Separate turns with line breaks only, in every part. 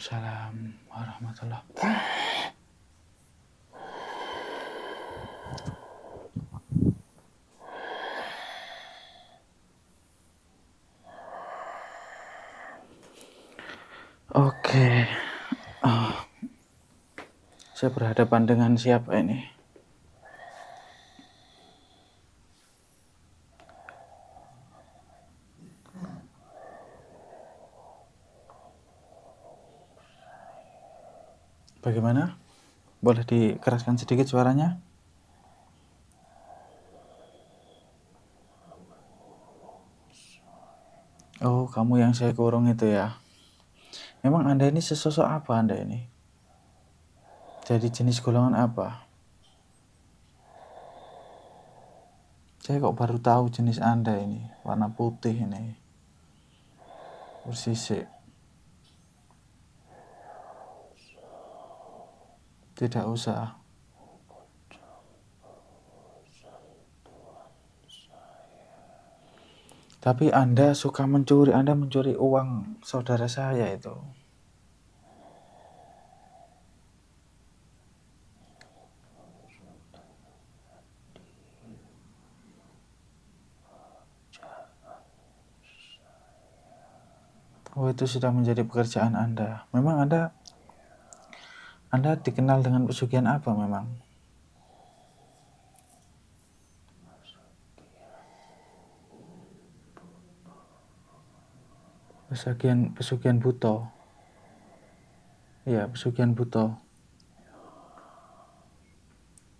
Waalaikumsalam warahmatullah. Oke. Saya berhadapan dengan siapa ini? Bagaimana? Boleh dikeraskan sedikit suaranya? Oh, kamu yang saya kurung itu ya. Memang Anda ini sesosok apa Anda ini? Jadi jenis golongan apa? Saya kok baru tahu jenis Anda ini. Warna putih ini. Bersisik. Tidak usah. Tapi Anda suka mencuri. Anda mencuri uang saudara saya itu. Oh, itu sudah menjadi pekerjaan Anda. Memang Anda dikenal dengan pesugihan apa memang? Pesugihan buto. Iya, pesugihan buto.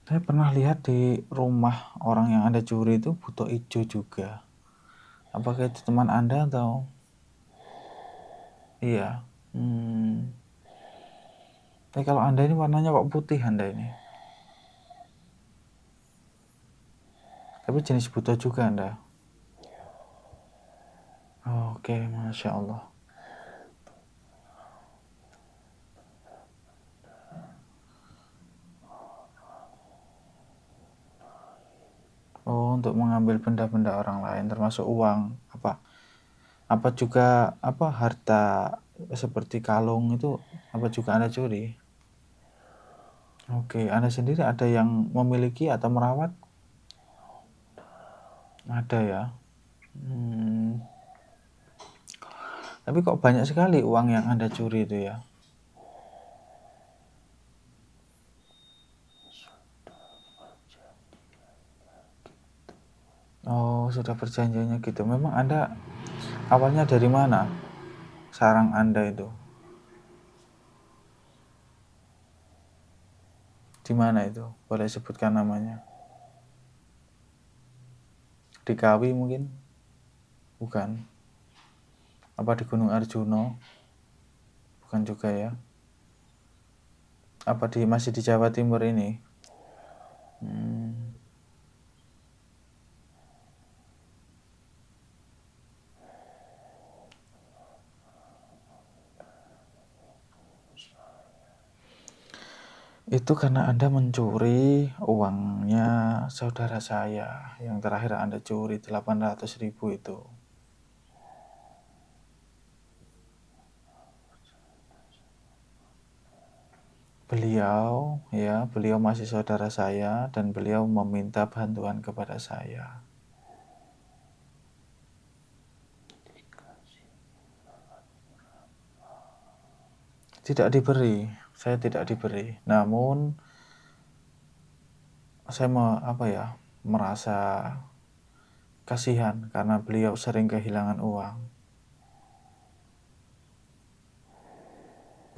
Saya pernah lihat di rumah orang yang Anda curi itu buto hijau juga. Apakah itu teman Anda atau? Iya. Tapi kalau Anda ini warnanya kok putih Anda ini? Tapi jenis buto juga Anda? Oke, Masya Allah. Oh, untuk mengambil benda-benda orang lain termasuk uang. Apa juga harta seperti kalung itu apa juga Anda curi? Oke, Anda sendiri ada yang memiliki atau merawat? Ada ya. Tapi kok banyak sekali uang yang Anda curi itu ya? Oh, sudah perjanjiannya gitu. Memang Anda awalnya dari mana? Sarang Anda itu? Di mana itu? Boleh sebutkan namanya? Di Kawi mungkin? Bukan. Apa di Gunung Arjuno? Bukan juga ya. Apa masih di Jawa Timur ini? Itu karena Anda mencuri uangnya saudara saya yang terakhir Anda curi 800.000 itu. Beliau masih saudara saya dan beliau meminta bantuan kepada saya. Tidak diberi, saya tidak diberi. Namun saya merasa kasihan karena beliau sering kehilangan uang.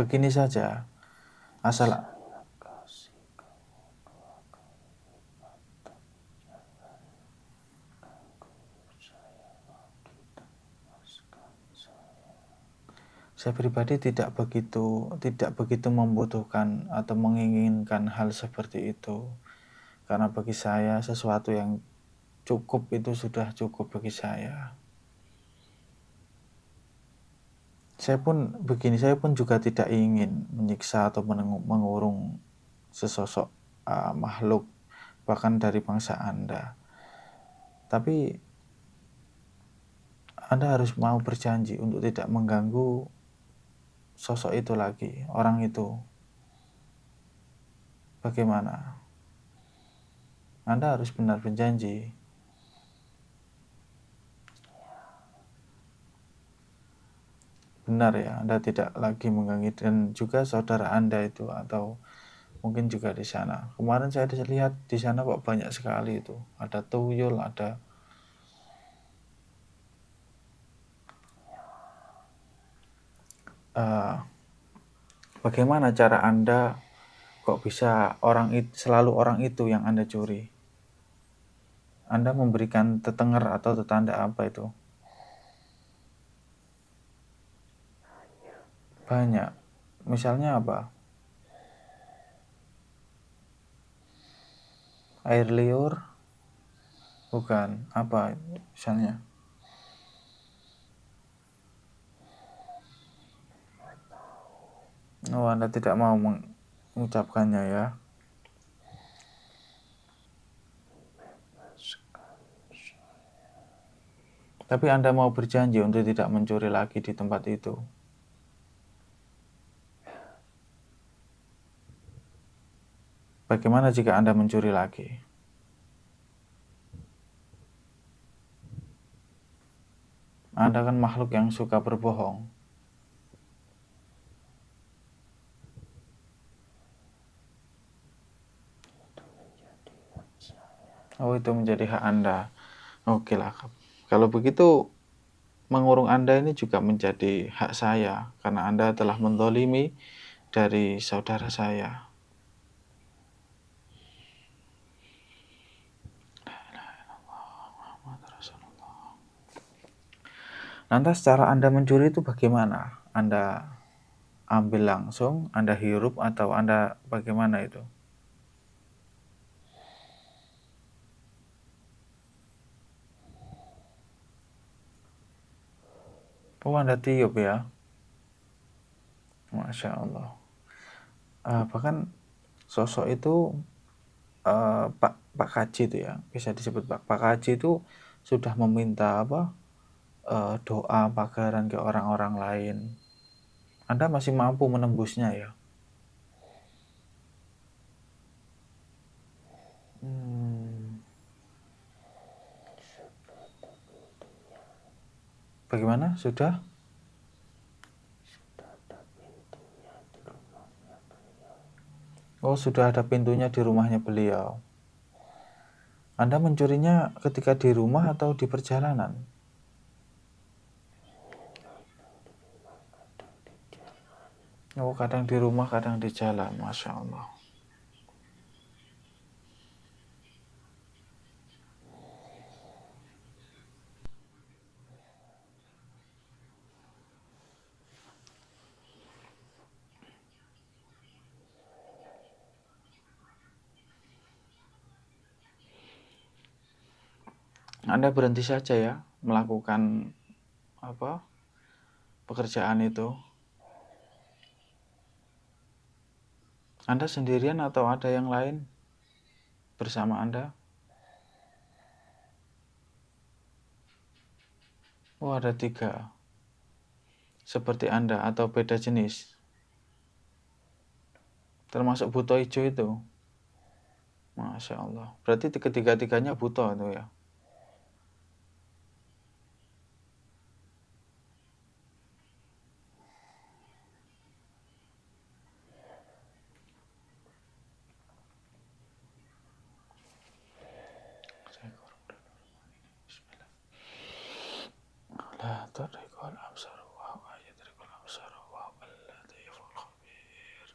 Begini saja, asal saya pribadi tidak begitu membutuhkan atau menginginkan hal seperti itu. Karena bagi saya sesuatu yang cukup itu sudah cukup bagi saya. Saya pun juga tidak ingin menyiksa atau mengurung sesosok makhluk bahkan dari bangsa Anda. Tapi Anda harus mau berjanji untuk tidak mengganggu sosok itu lagi, orang itu. Bagaimana? Anda harus benar berjanji. Benar ya, Anda tidak lagi mengganggu, dan juga saudara Anda itu, atau mungkin juga di sana. Kemarin saya lihat di sana kok banyak sekali itu. Ada tuyul, ada bagaimana cara Anda kok bisa selalu orang itu yang Anda curi? Anda memberikan tetenger atau tetanda apa itu? Banyak. Misalnya apa? Air liur? Bukan. Apa misalnya? Oh, Anda tidak mau mengucapkannya ya. Tapi Anda mau berjanji untuk tidak mencuri lagi di tempat itu. Bagaimana jika Anda mencuri lagi? Anda kan makhluk yang suka berbohong. Oh, itu menjadi hak Anda. Oke lah. Kalau begitu, mengurung Anda ini juga menjadi hak saya, karena Anda telah menzalimi dari saudara saya. Lantas cara Anda mencuri itu bagaimana? Anda ambil langsung, Anda hirup, atau Anda bagaimana itu? Oh, Anda tiup ya? Masya Allah. Bahkan sosok itu, Pak Kaji itu ya, bisa disebut Pak Kaji itu sudah meminta doa pagaran ke orang-orang lain. Anda masih mampu menembusnya ya? Bagaimana? Sudah? Oh, sudah ada pintunya di rumahnya beliau. Anda mencurinya ketika di rumah atau di perjalanan? Oh, kadang di rumah, kadang di jalan. Masya Allah. Anda berhenti saja ya melakukan pekerjaan itu. Anda sendirian atau ada yang lain bersama Anda? Oh, ada 3. Seperti Anda atau beda jenis? Termasuk buto hijau itu? Masya Allah. Berarti ketiga-tiganya buto itu ya? La tarikul absar wa huwa yadrikul absar wa huwa al-latiful khabir.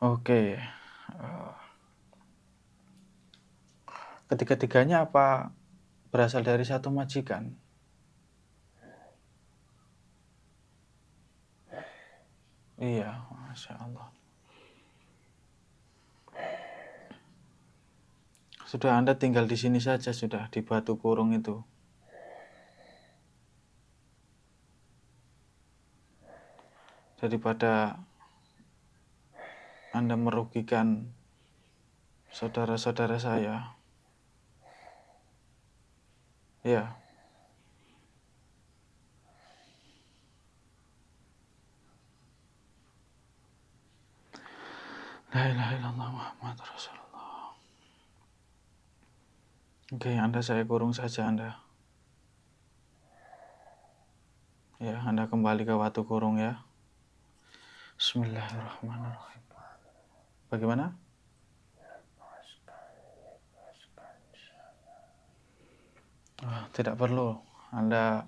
Oke. Ketiga-tiganya apa berasal dari satu majikan? Iya, Masya Allah. Sudah, Anda tinggal di sini saja sudah, di batu kurung itu. Daripada Anda merugikan saudara-saudara saya. Ya, la ilaha illallah Muhammad Rasulullah. Oke, Anda saya kurung saja Anda. Ya, Anda kembali ke waktu kurung ya. Bismillahirrahmanirrahim. Bagaimana? Tidak perlu. Anda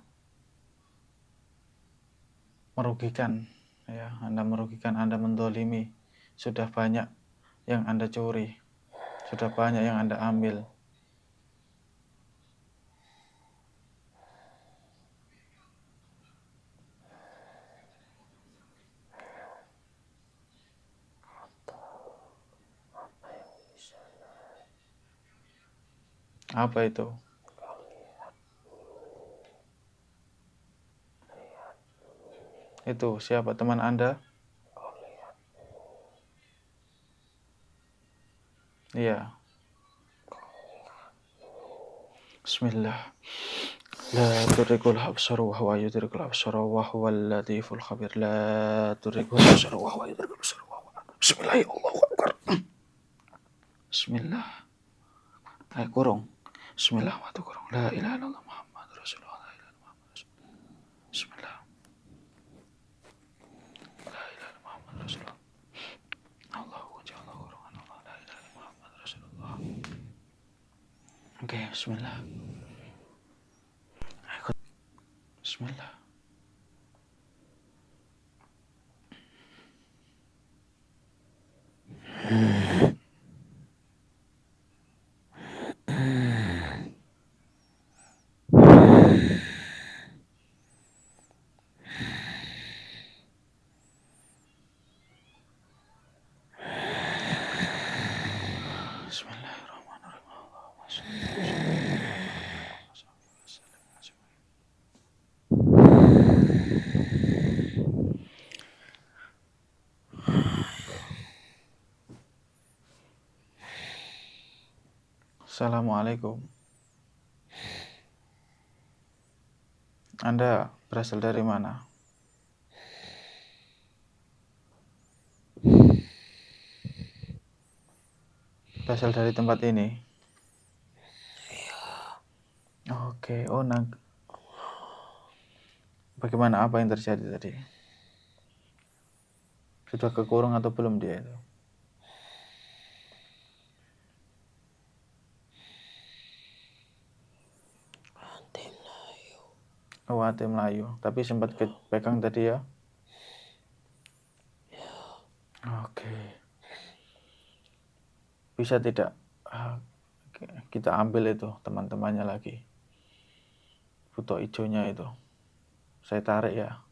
merugikan. Ya, Anda merugikan, Anda mendolimi. Sudah banyak yang Anda curi. Sudah banyak yang Anda ambil. Apa itu? Itu siapa teman Anda? Iya. Bismillah. La tudrikul absar wa huwa yudrikul absar wa huwal latiful khabir. La tudrikul absar wa huwa yudrikul absar wa huwa. Bismillah, Allahu akbar. Bismillah. Ayo kurung. Bismillah, waktu kurung. La ilaha illallah Muhammad Rasulullah. La ilaha illallah Muhammad Rasulullah. Bismillah. La ilaha illallah Muhammad Rasulullah. Allahu jalla kurung. La ilaha illallah Muhammad Rasulullah. Oke, bismillah. Bismillah. Assalamualaikum. Anda berasal dari mana? Berasal dari tempat ini? Oke, bagaimana, apa yang terjadi tadi? Sudah kekurung atau belum dia itu? Oh, hati Melayu. Tapi sempat pegang tadi ya? Oke. Bisa tidak kita ambil itu teman-temannya lagi? Foto hijaunya itu. Saya tarik ya.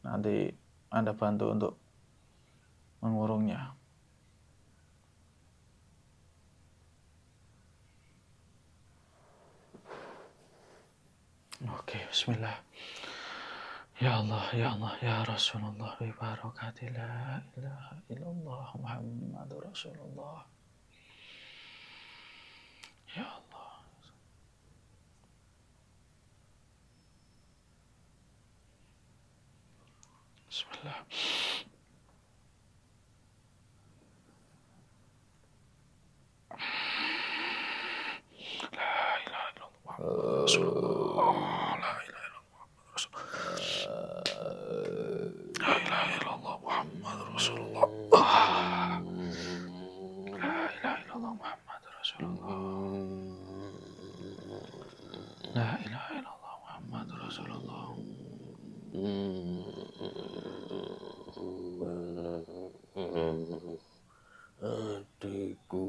Nanti Anda bantu untuk mengurungnya. Oke, bismillah. Ya Allah, ya Allah, ya Rasulullah, bi barakati la ilaha illallah Muhammadur Rasulullah. Ya Allah. Bismillah. La ilaha illallah Muhammadur Rasulullah. La ilaha illallah Muhammadur Rasulullah. La ilaha illallah Muhammadur Rasulullah. La ilaha illallah Muhammadur Rasulullah. La ilaha illallah Muhammadur Rasulullah. Adikku.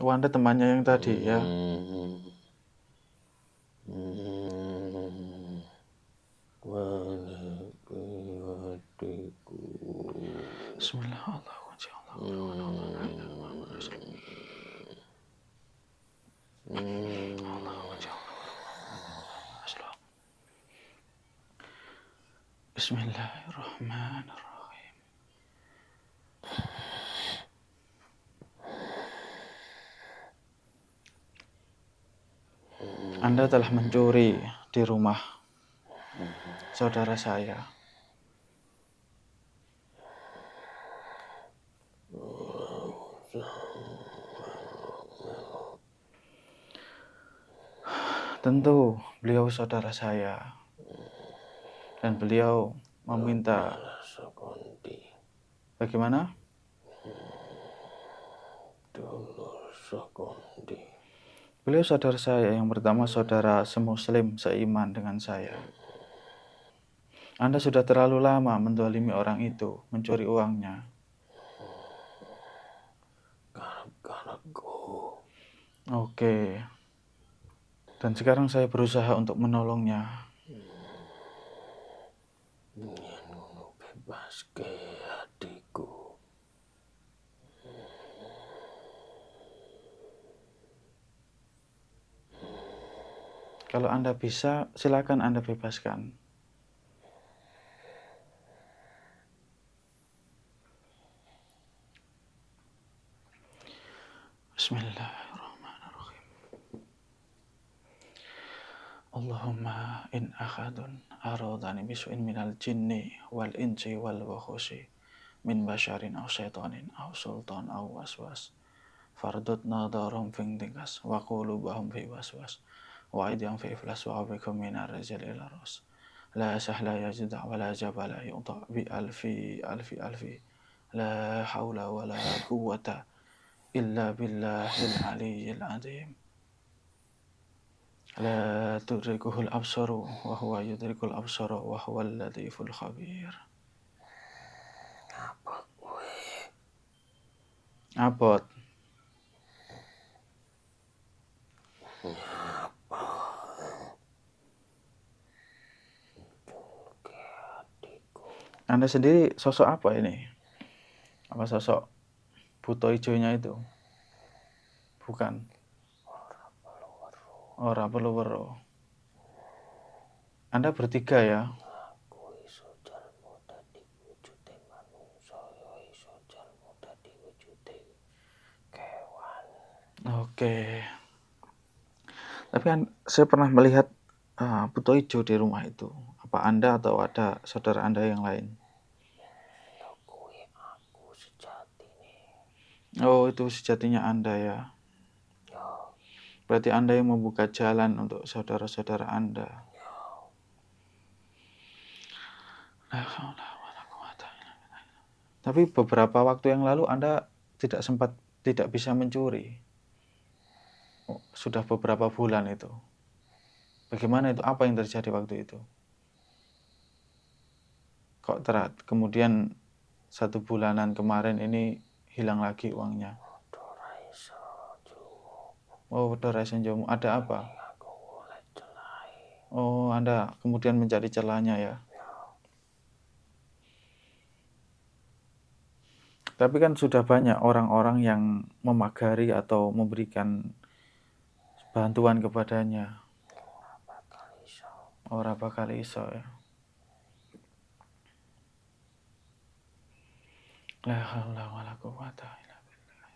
Oh, Anda temannya yang tadi ya? Bismillahirrahmanirrahim. Anda telah mencuri di rumah saudara saya. Tentu beliau saudara saya dan beliau meminta bagaimana? Beliau saudara saya yang pertama, saudara semuslim seiman dengan saya. Anda sudah terlalu lama mendolimi orang itu, mencuri uangnya. Oke. Dan sekarang saya berusaha untuk menolongnya. Kalau Anda bisa, silakan Anda bebaskan. Bismillahirrahmanirrahim. Allahumma in akhadun aradani bisu'in minal jinni wal insi wal wakhusi min basharin aw syaitanin aw sultan aw waswas fardut nadarum fing tingkas wa qulubahum fi waswas wa aydihim fi iflas wa bikum minar rijal ila ras la sahla yajda wa la jabala yuta bi alfi alfi alfi la hawla wa la quwwata illa billahil aliyyil azim. La tudrikuhul absaru wa huwa yudrikul absara wa huwal latiful khabir. Abot. Anda sendiri sosok apa ini? Apa sosok buto ijonya itu? Bukan. Ora perlu wero. Anda bertiga ya? Oke. Tapi saya pernah melihat buto ijo di rumah itu. Apa Anda atau ada saudara Anda yang lain? Oh, itu sejatinya Anda ya. Berarti Anda yang membuka jalan untuk saudara-saudara Anda. Tapi beberapa waktu yang lalu Anda tidak bisa mencuri. Sudah beberapa bulan itu. Bagaimana itu? Apa yang terjadi waktu itu? Kok kemudian 1 bulanan kemarin ini hilang lagi uangnya? Oh, Doraisen Jomo. Ada apa? Oh, Anda kemudian mencari celahnya ya. Tapi kan sudah banyak orang-orang yang memagari atau memberikan bantuan kepadanya. Ora bakal iso ya. La haula wala quwwata illa billah.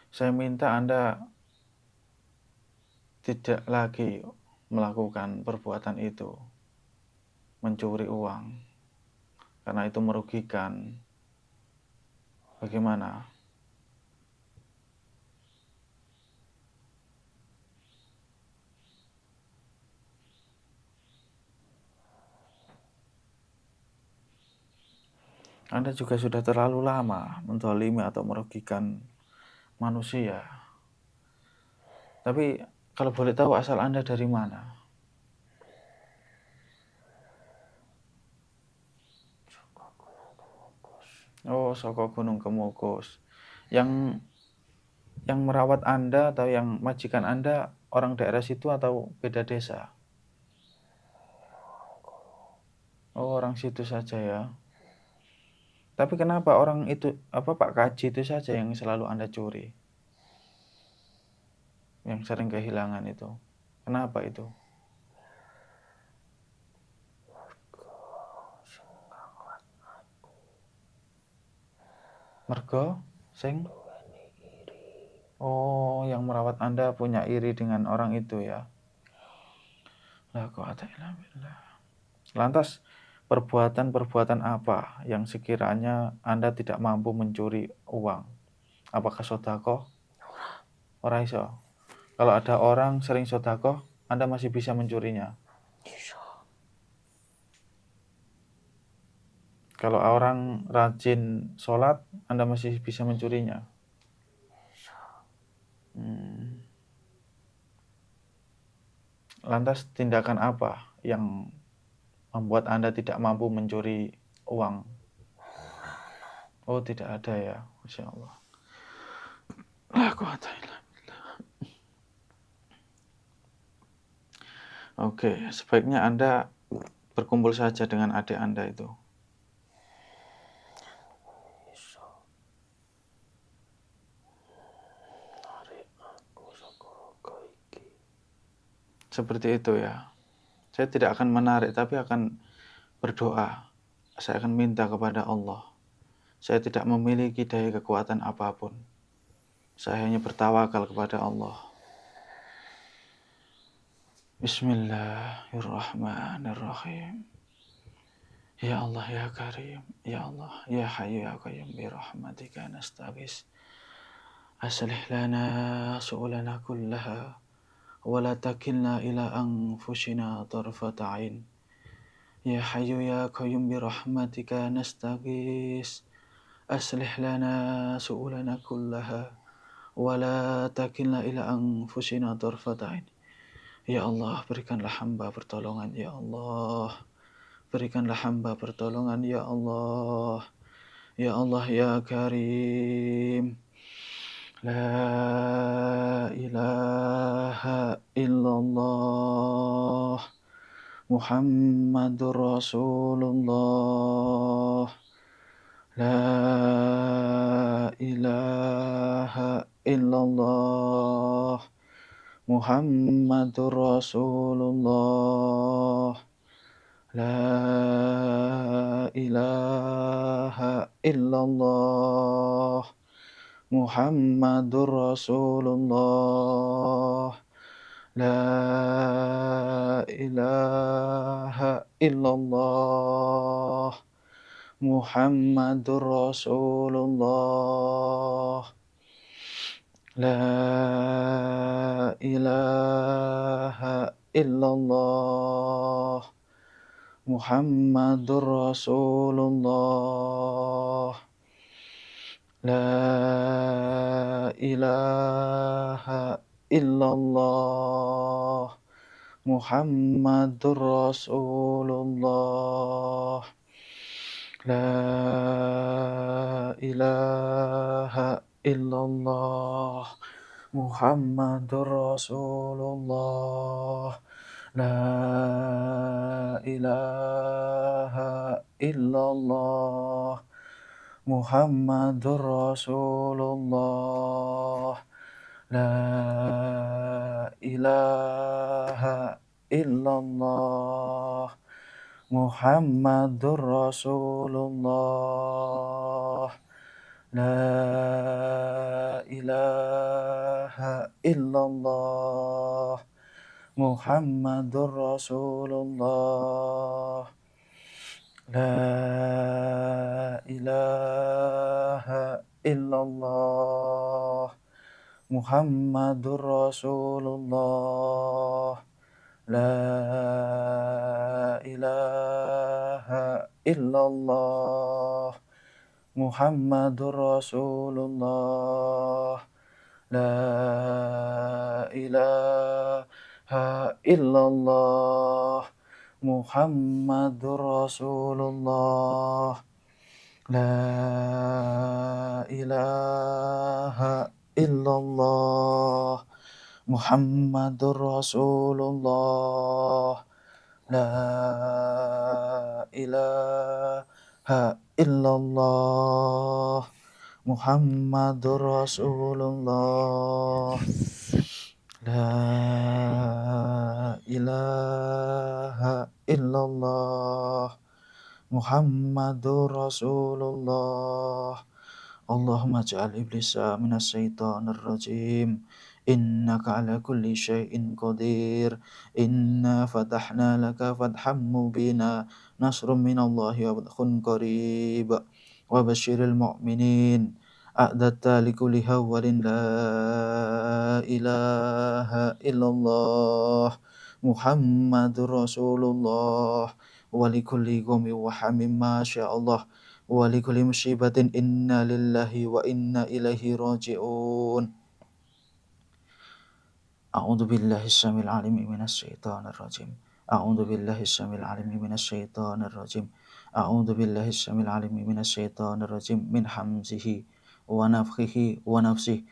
Saya minta Anda tidak lagi melakukan perbuatan itu, mencuri uang, karena itu merugikan. Bagaimana? Anda juga sudah terlalu lama menzalimi atau merugikan manusia. Tapi kalau boleh tahu asal Anda dari mana? Oh, saka Gunung Kemukus. Yang merawat Anda atau yang majikan Anda orang daerah situ atau beda desa? Oh, orang situ saja ya. Tapi kenapa orang itu, Pak Kaji itu saja yang selalu Anda curi? Yang sering kehilangan itu. Kenapa itu? Mergo sing oh, yang merawat Anda punya iri dengan orang itu ya. La quwata illa billah. Lantas perbuatan-perbuatan apa yang sekiranya Anda tidak mampu mencuri uang? Apakah sedekah? Ora iso. Kalau ada orang sering sedekah, Anda masih bisa mencurinya. Kalau orang rajin sholat, Anda masih bisa mencurinya. Lantas tindakan apa yang membuat Anda tidak mampu mencuri uang? Oh, tidak ada ya. Masya Allah. La quwata illa billah. Oke, sebaiknya Anda berkumpul saja dengan adik Anda itu. Seperti itu ya. Saya tidak akan menarik, tapi akan berdoa. Saya akan minta kepada Allah. Saya tidak memiliki daya kekuatan apapun. Saya hanya bertawakal kepada Allah. Bismillahirrahmanirrahim. Ya Allah ya Karim, ya Allah ya Hayyu ya Qayyum bi rahmatika nastaghis. Aslih lana su'ulana kullaha wa la takilna ila anfusina tarfata 'ain. Ya Hayyu ya Qayyum bi rahmatika nastaghis. Aslih lana su'ulana kullaha wa la takilna ila anfusina tarfata 'ain. Ya Allah, berikanlah hamba pertolongan ya Allah. Berikanlah hamba pertolongan ya Allah. Ya Allah ya Karim. La ilaha illallah. Muhammadur Rasulullah. La ilaha illallah. Muhammadur Rasulullah. La ilaha illallah. Muhammadur Rasulullah. La ilaha illallah. Muhammadur Rasulullah. La ilaha illallah. Muhammadur Rasulullah. La ilaha illallah. Muhammadur Rasulullah. La ilaha illallah. Muhammadur Rasulullah. La ilaha illallah. Muhammadur Rasulullah. La ilaha illallah. Muhammadur Rasulullah. La ilaha illallah. Muhammadur Rasulullah. La ilaha illallah. Muhammadur Rasulullah. La ilaha illallah. Muhammadur Rasulullah. La ilaha illallah. Muhammadur Rasulullah. La ilaha illallah. Muhammadur Rasulullah. La ilaha illallah. Muhammadur Rasulullah. La ilaha illallah. Muhammadur Rasulullah. Allahumma ja'al iblisa minas syaitanir rajim. Innaka ala kulli syai'in qadir. Inna fatahna laka fatham mubina. Nasrum minallahi wa fathun qarib. Wa basyiril mu'minin. A'datta likulli hawalin la ilaha illallah. Muhammadur Rasulullah. Wa likulli qawmi wa hamim ma sya'allah. Wa likulli musibatin inna lillahi wa inna ilaihi raji'un. A'udzu billahi syamil alimi minas syaitonir rajim. A'udzu billahi syamil alimi minas syaitonir rajim. A'udzu billahi syamil alimi minas syaitonir rajim min hamzihi wa nafthihi wa nafsihi.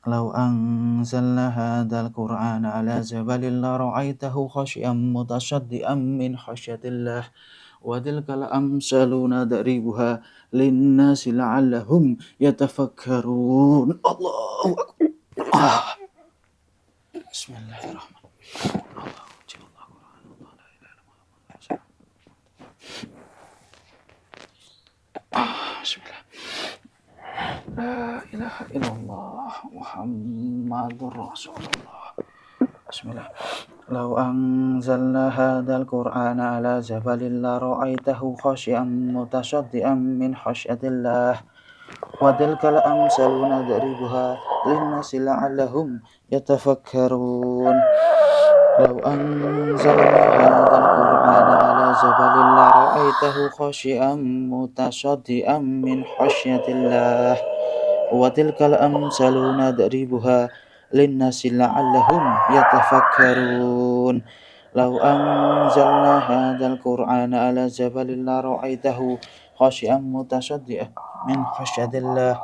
Law anzalna hadzal qur'ana ala jabalin la ra'aitahu khashi'an mutasaddian min khasyatillah. Wa tilkal amsalu nadribuha linnasi la'allahum yatafakkarun. Allahu akbar. Bismillahirrahmanirrahim. Bismillah. La ilaha illallah Muhammadur Rasulullah. Bismillah. Law anzalna hadzal qur'ana ala jabalin la ra'aitahu khashi'an mutasaddian min khasyatillah. Wa tilkal amsalu nadribuha linnasi la'allahum yatafakkarun. Law anzalna hadzal qur'ana ala jabalin la ra'aitahu khashi'an mutasaddian min khasyatillah. Wa tilkal amsalu nadribuha linnasi la'allahum yatafakkarun. Law anzalna hadzal qur'ana ala jabalin la ra'aitahu khashi'an mutasaddian min khasyatillah.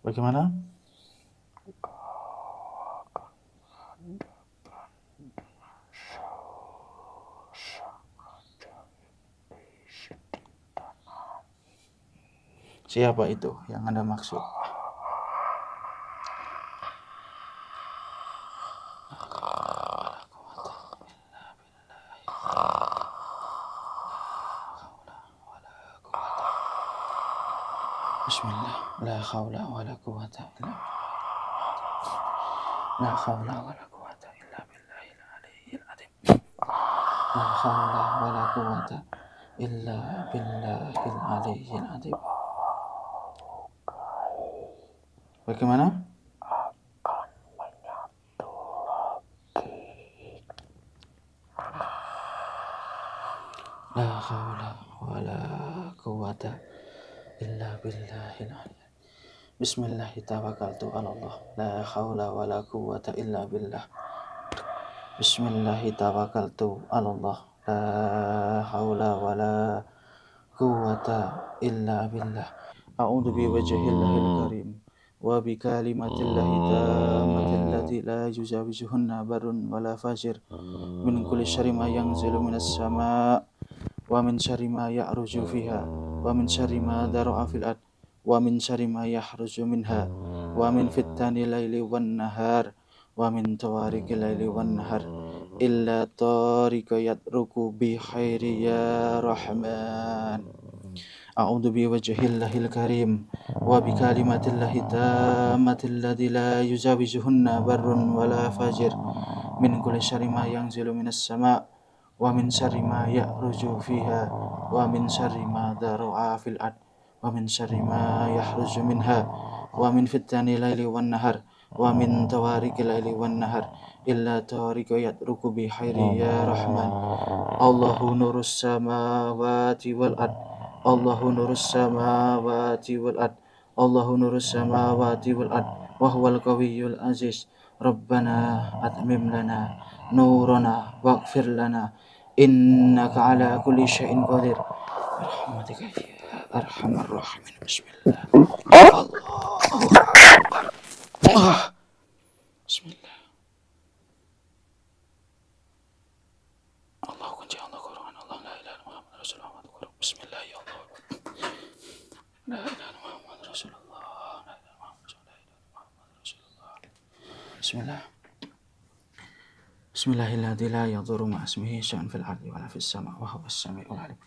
Bagaimana? Siapa itu yang Anda maksud? Bismillah. La haula wala quwata illa billah. La haula wala quwata illa billahil aliyyil azim. La haula wala quwata illa billahil aliyyil azim. Bagaimana? La haula wala quwata illa billahil aliyyil. Bismillah tawakkaltu 'ala Allah. La haula wala quwata illa billah. Bismillah tawakkaltu 'ala Allah. La haula wala quwata illa billah. A'udzu bi wajhillahil karim wa bi kalimatillahi tammati allati la yujawizuhunna barrun wala fajir min kulli syarri ma yanzilu minas sama' wa min syarri ma ya'ruju fiha wa min syarri ma dara'a fil ard wa min syarri ma yahruju minha wa min fitnati laili wan nahar wa min tawarikil laili wan nahar illa tariqa yatruku bi khairi ya rahman. A'udzu bi wajhillahil karim wa bi kalimatillahi tammati allati la yujawizuhunna barrun wala fajir min kulli syarri ma yanzilu minas sama' wa min syarri ma ya'ruju fiha wa min syarri ma dara'a fil ard wa min syarri ma yahruju minha wa min fitnati laili wan nahar wa min tawarikil laili wan nahar illa tariqa yatruku bi khairi ya rahman. Allahu nurus samawati wal ard. Allahu nurus samawati wal ard. Allahu nurus samawati wal ard. Wa huwal qawiyyul aziz. Rabbana atmim lana nurana waghfir lana innaka ala kulli syai'in qadir. Rahmatika ya arhamar rahimin. Bismillah. Allahu akbar. Bismillah. Allah kunci Allah Quran Allah la ilaha illallah Muhammad Rasulullah. Bismillah ya Allah. La ilaha illallah Muhammad Rasulullah. La ilaha illallah Muhammad Rasulullah. Bismillah. Bismillahilladzi la yadurru ma'a ismihi syai'un fil ardi wala fis sama'i wa huwas sami'ul 'alim.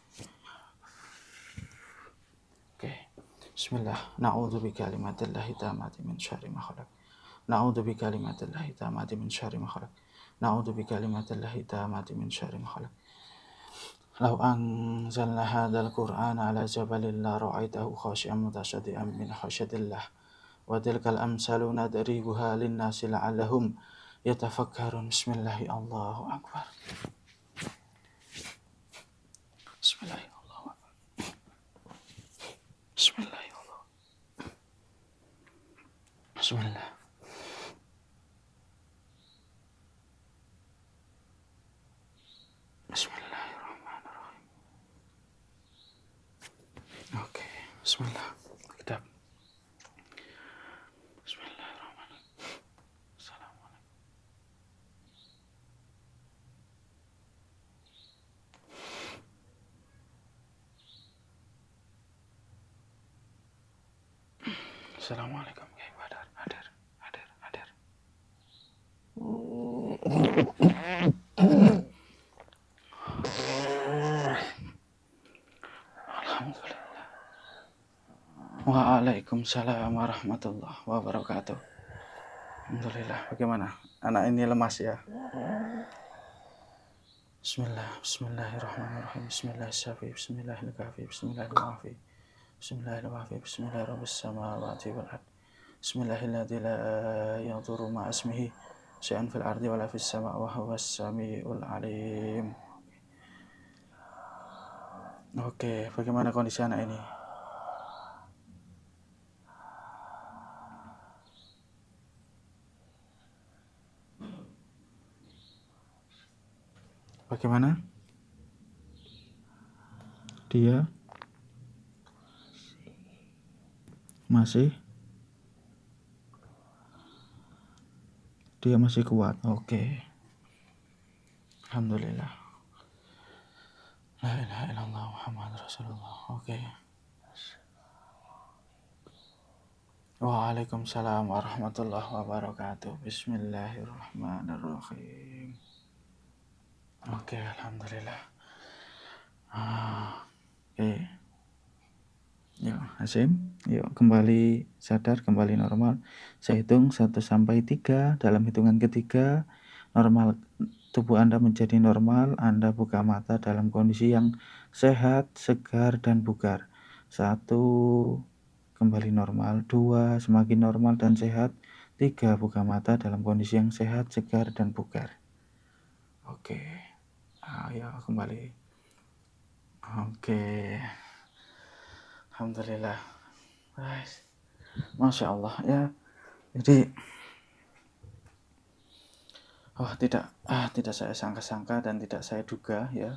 Bismillah. Na'udzu bikalimatillahi tammati min syarri ma khalaq. Na'udzu bikalimatillahi tammati min syarri ma khalaq. Na'udzu bikalimatillahi tammati min syarri ma khalaq. Law anzalna hadzal qur'ana ala jabalin la ra'aitahu khashi'an mutasaddian min khasyatillah. Wa tilkal amsalu nadribuha lin-nasi la'allahum yatafakkarun. Bismillahi Allahu akbar. Bismillahi Allahu akbar. Bismillahi Allah. Bismillah. Bismillahirrahmanirrahim. Oke, bismillah. Kita Bismillahirrahmanirrahim. Assalamualaikum. Assalamualaikum. Hadir, hadir, hadir, hadir. Alhamdulillah. Waalaikumsalam warahmatullahi wabarakatuh. Alhamdulillah. Bagaimana? Anak ini lemas ya. Bismillah, bismillahirrahmanirrahim. Bismillahirrahmanirrahim. Bismillahirrahmanirrahim. Bismillahirrahmanirrahim. Bismillahirrahmanirrahim. Bismillahirrahmanirrahim. Samawati wal ard. Bismillahilladzi la yadurru ma'a ismihi syai'un fil ardi wala fis sama' wa huwas samiul alim. Oke, bagaimana kondisi anak ini? Bagaimana? Dia masih kuat. Oke. Alhamdulillah. La ilaha illallah Muhammad Rasulullah. Oke. Waalaikumsalam warahmatullahi wabarakatuh. Bismillahirrahmanirrahim. Oke, alhamdulillah. Oke. Yuk, Hasim, yuk kembali sadar, kembali normal. Saya hitung 1 sampai 3. Dalam hitungan ketiga, normal tubuh Anda menjadi normal. Anda buka mata dalam kondisi yang sehat, segar, dan bugar. 1, kembali normal. 2, semakin normal dan sehat. 3, buka mata dalam kondisi yang sehat, segar, dan bugar. Oke. Ayo kembali. Oke. Alhamdulillah. Masya Allah ya. Jadi tidak saya sangka-sangka dan tidak saya duga ya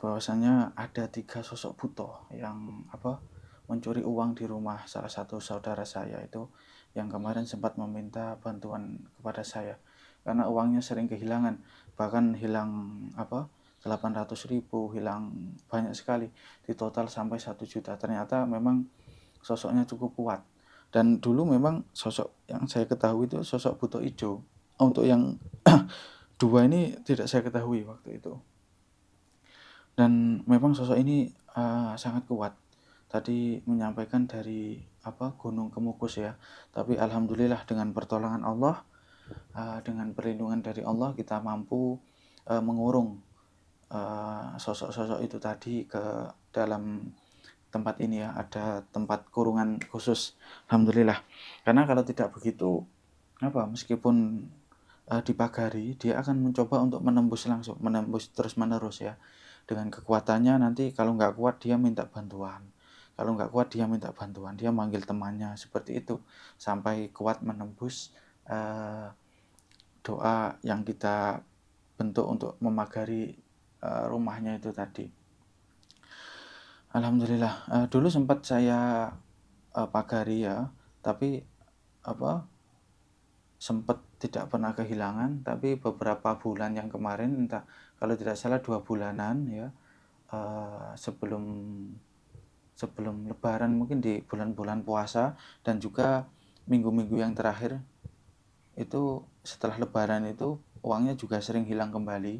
bahwasanya ada 3 sosok buto yang mencuri uang di rumah salah satu saudara saya itu yang kemarin sempat meminta bantuan kepada saya karena uangnya sering kehilangan, bahkan hilang 800.000, hilang banyak sekali, di total sampai 1 juta. Ternyata memang sosoknya cukup kuat. Dan dulu memang sosok yang saya ketahui itu sosok buto ijo. Untuk yang 2 ini tidak saya ketahui waktu itu. Dan memang sosok ini sangat kuat. Tadi menyampaikan dari Gunung Kemukus ya. Tapi alhamdulillah dengan pertolongan Allah, dengan perlindungan dari Allah, kita mampu mengurung sosok-sosok itu tadi ke dalam tempat ini ya, ada tempat kurungan khusus. Alhamdulillah. Karena kalau tidak begitu, meskipun dipagari, dia akan mencoba untuk menembus terus menerus ya. Dengan kekuatannya nanti kalau nggak kuat dia minta bantuan. Kalau nggak kuat dia minta bantuan, dia manggil temannya seperti itu sampai kuat menembus doa yang kita bentuk untuk memagari rumahnya itu tadi. Alhamdulillah. Dulu sempat saya pagari ya, tapi sempat tidak pernah kehilangan. Tapi beberapa bulan yang kemarin, entah kalau tidak salah 2 bulanan ya, sebelum Lebaran, mungkin di bulan-bulan puasa dan juga minggu-minggu yang terakhir itu setelah Lebaran itu uangnya juga sering hilang kembali.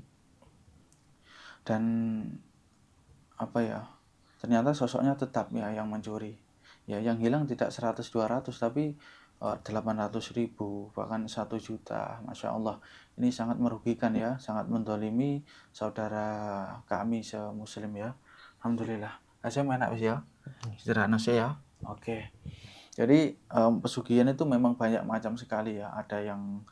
Dan ternyata sosoknya tetap ya yang mencuri. Ya, yang hilang tidak 100 200 tapi 800.000 bahkan 1 juta. Masya Allah, ini sangat merugikan ya, sangat mendolimi saudara kami semuslim ya. Alhamdulillah. Saya enak ya, istirahat ya. Oke. Jadi pesugihan itu memang banyak macam sekali ya. Ada yang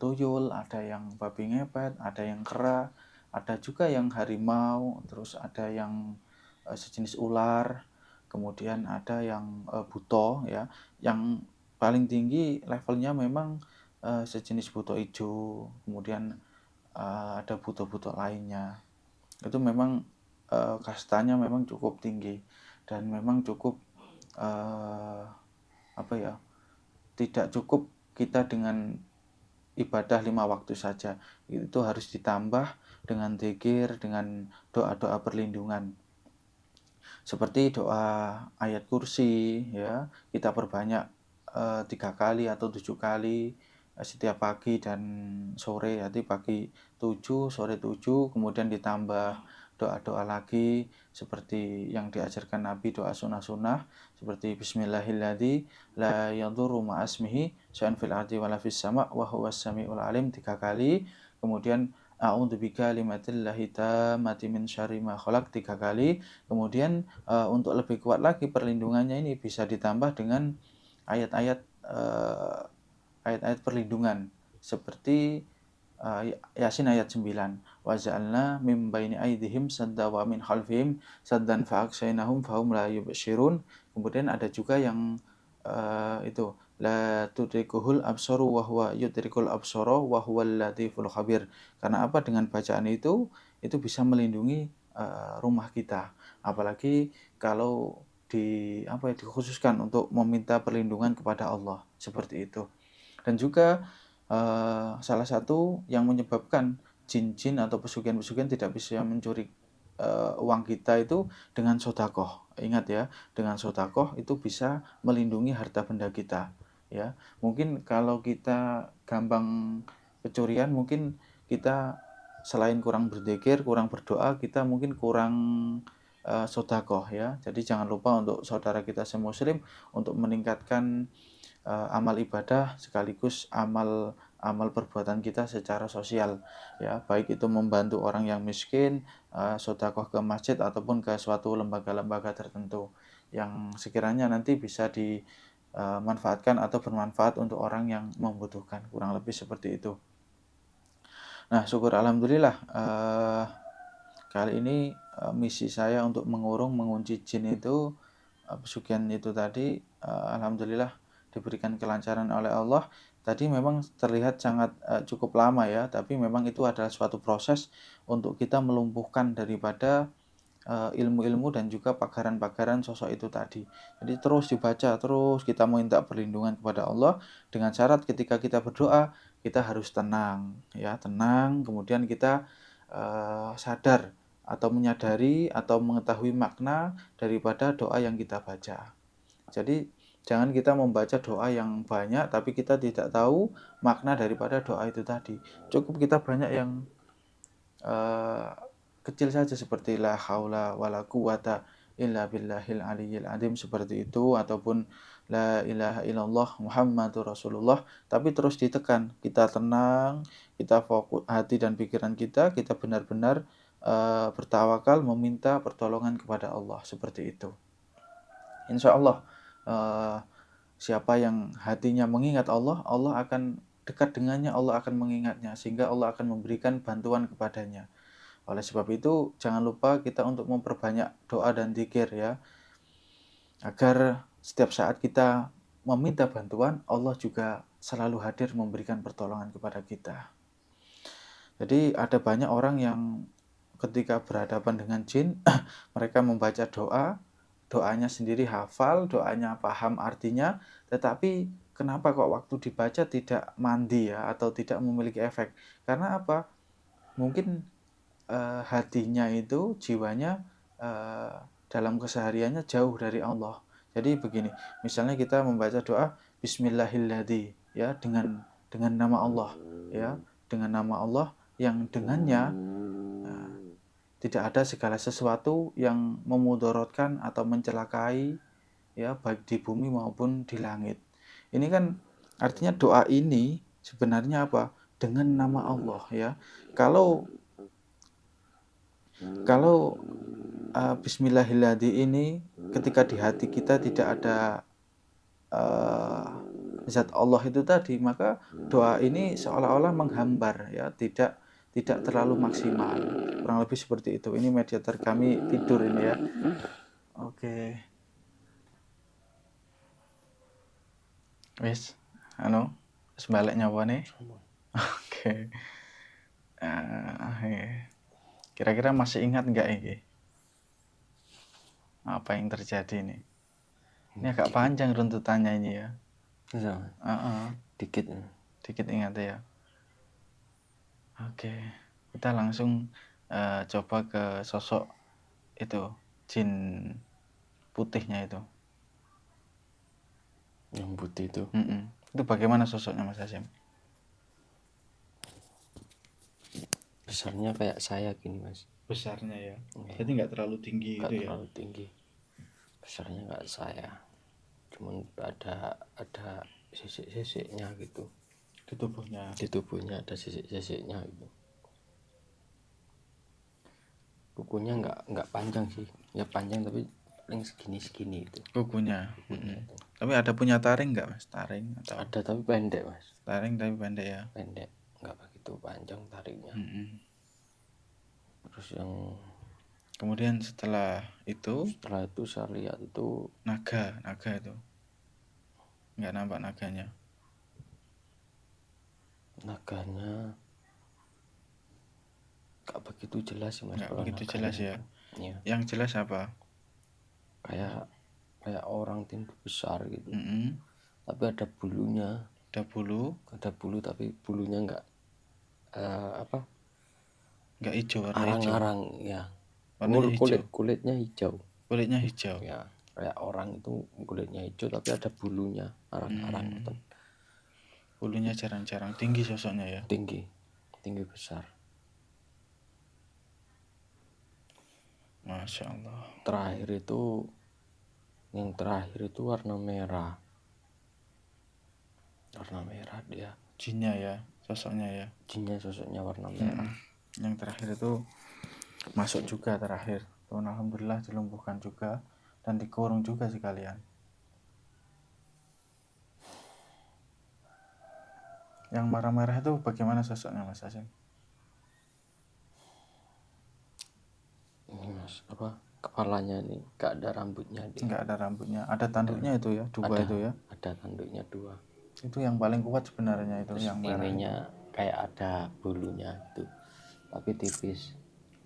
tuyul, ada yang babi ngepet, ada yang kera, ada juga yang harimau, terus ada yang sejenis ular, kemudian ada yang buto ya. Yang paling tinggi levelnya memang sejenis buto hijau, kemudian ada buto-buto lainnya. Itu memang kastanya memang cukup tinggi dan memang cukup apa ya, tidak cukup kita dengan ibadah 5 waktu saja, itu harus ditambah dengan zikir, dengan doa-doa perlindungan seperti doa ayat kursi ya, kita perbanyak 3 kali atau 7 kali setiap pagi dan sore. Jadi pagi 7, sore 7, kemudian ditambah doa-doa lagi seperti yang diajarkan Nabi, doa sunnah-sunnah seperti Bismillahilladzi la yadurru ma'asmihi syai'un fil ardi wala fis sama' wa huwas samiul alim 3 kali. Kemudian a'udzu bikalimatillahi tammati min syarri ma khalaq 3 kali. Kemudian untuk lebih kuat lagi perlindungannya ini bisa ditambah dengan ayat-ayat ayat-ayat perlindungan seperti Yasin ayat 9. Wa ja'alna mim baini aydihim sadda wa min khalfihim saddan fa aghshaynahum fahum la yubsirun. Kemudian ada juga yang itu la tudrikuhul absaru wa huwa yudrikul absara wa huwal latiful khabir. Karena apa? Dengan bacaan itu bisa melindungi rumah kita. Apalagi kalau dikhususkan untuk meminta perlindungan kepada Allah seperti itu. Dan juga salah satu yang menyebabkan jin-jin atau pesugihan-pesugihan tidak bisa mencuri uang kita itu dengan sodakoh. Ingat ya, dengan sodakoh itu bisa melindungi harta benda kita. Ya, mungkin kalau kita gampang kecurian, mungkin kita selain kurang berzikir, kurang berdoa, kita mungkin kurang sodakoh ya. Jadi jangan lupa untuk saudara kita semuslim untuk meningkatkan amal ibadah sekaligus amal perbuatan kita secara sosial ya, baik itu membantu orang yang miskin, sedekah ke masjid ataupun ke suatu lembaga-lembaga tertentu yang sekiranya nanti bisa dimanfaatkan atau bermanfaat untuk orang yang membutuhkan, kurang lebih seperti itu. Nah, syukur alhamdulillah kali ini misi saya untuk mengunci jin itu, pesugihan itu tadi, alhamdulillah diberikan kelancaran oleh Allah. Tadi memang terlihat sangat cukup lama ya, tapi memang itu adalah suatu proses untuk kita melumpuhkan daripada ilmu-ilmu dan juga pagaran-pagaran sosok itu tadi. Jadi terus dibaca, terus kita minta perlindungan kepada Allah dengan syarat ketika kita berdoa, kita harus tenang ya, tenang, kemudian kita sadar atau menyadari atau mengetahui makna daripada doa yang kita baca. Jadi jangan kita membaca doa yang banyak tapi kita tidak tahu makna daripada doa itu tadi. Cukup kita banyak yang kecil saja seperti la haula wala quwata illa billahil aliyyil azim seperti itu, ataupun la ilaha illallah Muhammadur Rasulullah, tapi terus ditekan, kita tenang, kita fokus hati dan pikiran kita benar-benar bertawakal meminta pertolongan kepada Allah seperti itu. Insya Allah siapa yang hatinya mengingat Allah, Allah akan dekat dengannya, Allah akan mengingatnya, sehingga Allah akan memberikan bantuan kepadanya. Oleh sebab itu, jangan lupa kita untuk memperbanyak doa dan zikir ya, agar setiap saat kita meminta bantuan, Allah juga selalu hadir memberikan pertolongan kepada kita. Jadi ada banyak orang yang ketika berhadapan dengan jin, mereka membaca doa, doanya sendiri hafal, doanya paham artinya, tetapi kenapa kok waktu dibaca tidak mandi ya, atau tidak memiliki efek? Karena apa? Mungkin hatinya itu, jiwanya dalam kesehariannya jauh dari Allah. Jadi begini, misalnya kita membaca doa Bismillahilladzi ya, dengan nama Allah ya, dengan nama Allah yang dengannya tidak ada segala sesuatu yang memudorotkan atau mencelakai ya, baik di bumi maupun di langit. Ini kan artinya doa ini sebenarnya apa? Dengan nama Allah ya. Kalau kalau Bismillahirrahmanirrahim ini ketika di hati kita tidak ada zat Allah itu tadi, maka doa ini seolah-olah menghambar ya, tidak terlalu maksimal. Kurang lebih seperti itu. Ini mediator kami tidur ini ya. Oke. Wis, sebalik nyawa nih. Oke. Kira-kira masih ingat nggak ini? Apa yang terjadi nih? Ini agak panjang runtutannya ini ya.
Dikit.
Dikit ingat ya. Oke, kita langsung coba ke sosok itu, jin putihnya itu.
Yang putih itu.
Itu bagaimana sosoknya Mas Hasyim?
Besarnya kayak saya gini Mas.
Besarnya ya. Jadi nggak terlalu tinggi
Nggak
gitu ya?
terlalu tinggi. Besarnya nggak saya. Cuman ada sisik-sisiknya gitu.
Di tubuhnya.
Di tubuhnya ada sisik-sisiknya gitu. Kukunya nggak panjang sih. Ya panjang tapi paling segini itu.
Kukunya. Tapi ada punya taring nggak Mas? Taring atau?
Ada tapi pendek Mas.
Taring tapi pendek ya?
Pendek. Nggak begitu panjang taringnya. Terus yang
kemudian setelah itu
saya lihat itu
naga itu nggak nampak naganya
nggak begitu jelas sih Mas.
Nggak begitu jelas ya.
Ya.
Yang jelas apa?
Kayak orang tinduk besar gitu. Tapi ada bulunya. Ada bulu tapi bulunya nggak
nggak hijau, warna
arang-arang ya. Kulitnya hijau. Ya, kayak orang itu kulitnya hijau tapi ada bulunya, arang-arang.
Bulunya jarang-jarang, tinggi sosoknya ya.
Tinggi besar.
Masya Allah.
Yang terakhir itu warna merah dia.
Jinnya ya, sosoknya ya.
Jinnya sosoknya warna merah.
Yang terakhir itu masuk juga terakhir. Tuhan alhamdulillah dilumpuhkan juga dan dikurung juga sekalian. Yang merah-merah itu bagaimana sosoknya Mas Hasyim?
Ini Mas, kepalanya ini nggak ada rambutnya dia.
Nggak ada rambutnya, ada tanduknya itu ya, dua itu ya.
Ada tanduknya 2.
Itu yang paling kuat sebenarnya itu. Terus yang merah
ininya kayak ada bulunya gitu tapi tipis.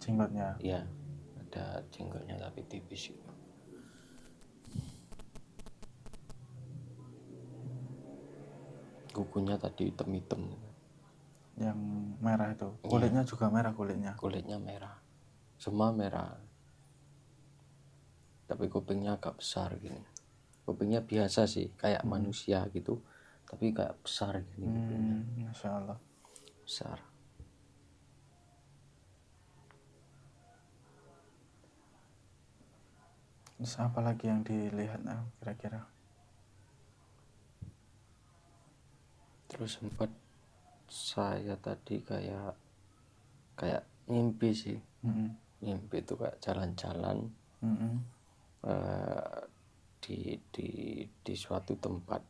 Jenggotnya.
Iya, ada jenggotnya tapi tipis gitu. Kukunya tadi hitam-hitam.
Yang merah itu, kulitnya juga merah
kulitnya merah, semua merah. Tapi kupingnya agak besar gini. Kupingnya biasa sih, kayak manusia gitu, tapi kayak besar gini kupingnya.
Masya Allah.
Besar.
Terus apa lagi yang dilihat kira-kira?
Terus sempat saya tadi kayak mimpi sih. Mimpi itu kayak jalan-jalan di suatu tempat,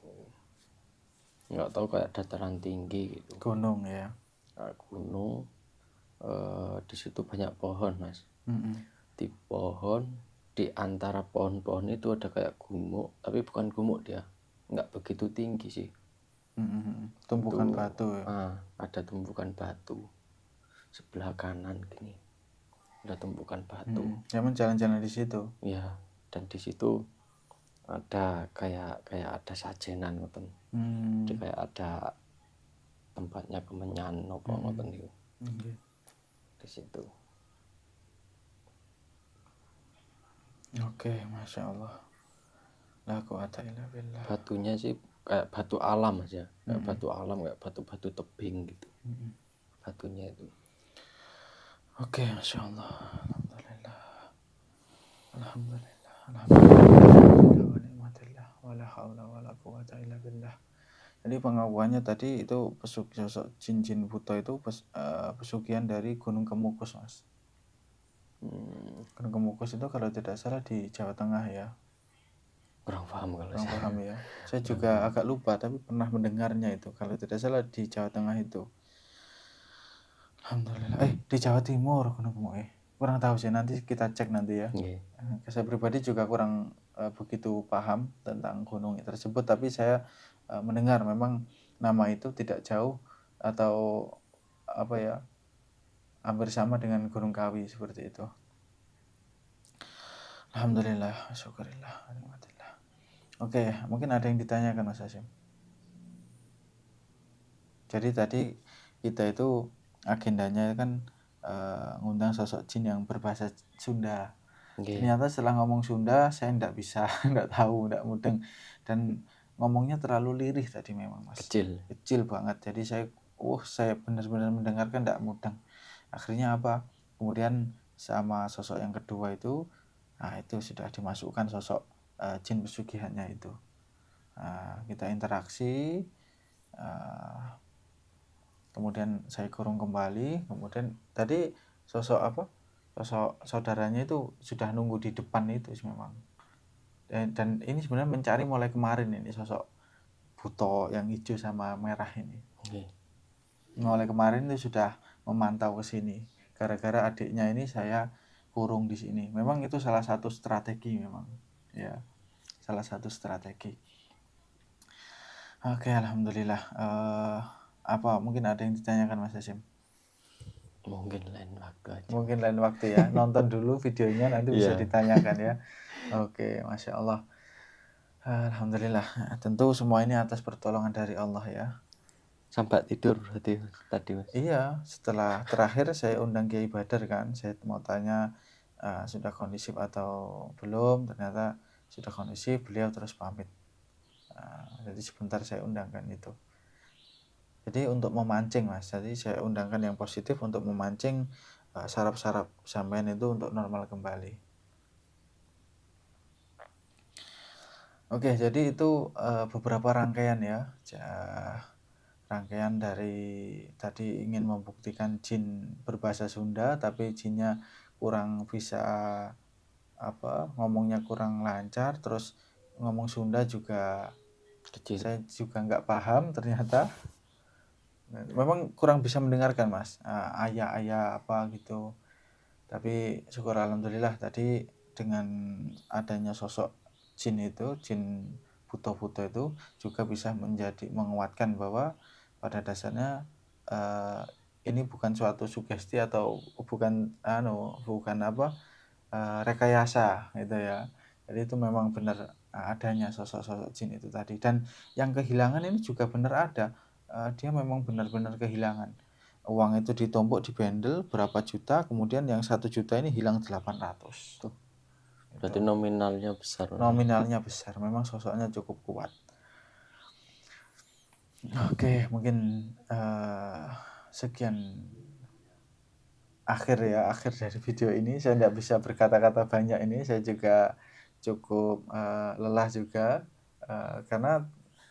nggak tahu kayak dataran tinggi gitu.
Gunung ya.
Gunung. Di situ banyak pohon Mas. Di antara pohon-pohon itu ada kayak gumuk, tapi bukan gumuk dia, nggak begitu tinggi sih.
Tumpukan batu ya.
Ada tumpukan batu sebelah kanan gini, ada tumpukan batu.
Zaman jalan-jalan di situ.
Ya, dan di situ ada kayak ada sajenan ngoten. Jadi kayak ada tempatnya kemenyan nopo ngoten niku. Di situ.
Oke, Masya Allah. La quwata illa billah.
Batunya sih kayak batu alam aja, kayak batu alam, kayak batu-batu tebing gitu. Batunya itu.
Oke, Masya Allah. Alhamdulillah. Alhamdulillah. haula wala quwata illa billah. Jadi pengakuannya tadi itu sosok jin-jin buto itu pesugihan dari Gunung Kemukus, Mas. Gunung Kemukus itu kalau tidak salah di Jawa Tengah ya.
Kurang paham kalau
Kurang
saya.
paham ya. Saya juga agak lupa tapi pernah mendengarnya itu. Kalau tidak salah di Jawa Tengah itu. Alhamdulillah. Di Jawa Timur Gunung Kemukus. Kurang tahu sih, nanti kita cek nanti ya.
Nggih.
Saya pribadi juga kurang begitu paham tentang gunung tersebut, tapi saya mendengar memang nama itu tidak jauh atau apa ya, hampir sama dengan Gunung Kawi seperti itu. Alhamdulillah, syukurillah, alhamdulillah. Oke, mungkin ada yang ditanyakan Mas Hasyim. Jadi tadi kita itu agendanya kan ngundang sosok jin yang berbahasa Sunda.
Nggih.
Ternyata setelah ngomong Sunda saya enggak bisa, enggak tahu, enggak mudeng, dan ngomongnya terlalu lirih tadi memang Mas. Kecil banget. Jadi saya benar-benar mendengarkan enggak mudeng. Akhirnya apa? Kemudian sama sosok yang kedua itu, itu sudah dimasukkan sosok jin pesugihannya itu. Kita interaksi, kemudian saya kurung kembali, kemudian tadi sosok saudaranya itu sudah nunggu di depan itu memang. Dan ini sebenarnya mencari mulai kemarin ini sosok buto yang hijau sama merah ini. Mulai kemarin itu sudah memantau ke sini. Gara-gara adiknya ini saya kurung di sini. Memang itu salah satu strategi memang. Ya, salah satu strategi. Oke, alhamdulillah. Apa mungkin ada yang ditanyakan Mas Hasyim?
Mungkin lain waktu aja.
Mungkin lain waktu ya. Nonton dulu videonya nanti bisa ditanyakan ya. Oke, Masya Allah. Alhamdulillah. Tentu semua ini atas pertolongan dari Allah ya.
Sampai tidur berarti tadi Mas.
Iya, setelah terakhir saya undang Kiai Badar kan, saya mau tanya sudah kondusif atau belum, ternyata sudah kondusif, beliau terus pamit. Jadi sebentar saya undangkan itu. Jadi untuk memancing Mas, jadi saya undangkan yang positif untuk memancing saraf-saraf sampean itu untuk normal kembali. Oke, jadi itu beberapa rangkaian ya. Rangkaian dari tadi ingin membuktikan jin berbahasa Sunda, tapi jinnya kurang bisa ngomongnya kurang lancar, terus ngomong Sunda juga
Kecil.
saya juga nggak paham ternyata. Memang kurang bisa mendengarkan Mas, ayah apa gitu. Tapi syukur alhamdulillah tadi dengan adanya sosok jin itu, jin buto-buto itu juga bisa menguatkan bahwa pada dasarnya ini bukan suatu sugesti atau bukan rekayasa gitu ya. Jadi itu memang benar adanya sosok-sosok jin itu tadi. Dan yang kehilangan ini juga benar ada. Dia memang benar-benar kehilangan. Uang itu ditumpuk di bendel berapa juta, kemudian yang 1 juta ini hilang 800.
Tuh. Berarti nominalnya besar.
Nominalnya besar, memang sosoknya cukup kuat. Oke, mungkin sekian akhir dari video ini. Saya tidak bisa berkata-kata banyak ini, saya juga cukup lelah juga karena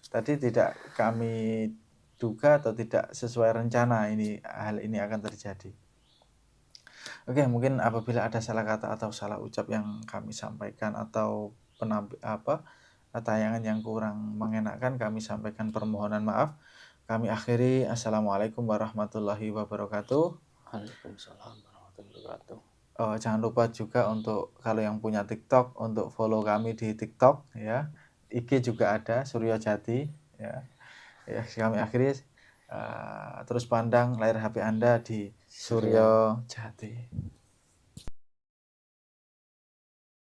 tadi tidak kami duga atau tidak sesuai rencana hal ini akan terjadi. Oke, mungkin apabila ada salah kata atau salah ucap yang kami sampaikan atau tayangan yang kurang mengenakan, kami sampaikan permohonan maaf. Kami akhiri. Assalamualaikum warahmatullahi wabarakatuh.
Waalaikumsalam warahmatullahi wabarakatuh.
Jangan lupa juga untuk kalau yang punya TikTok untuk follow kami di TikTok ya. IG juga ada Suryo Jati ya. Kami akhiri. Terus pandang layar HP Anda di Suryo Jati.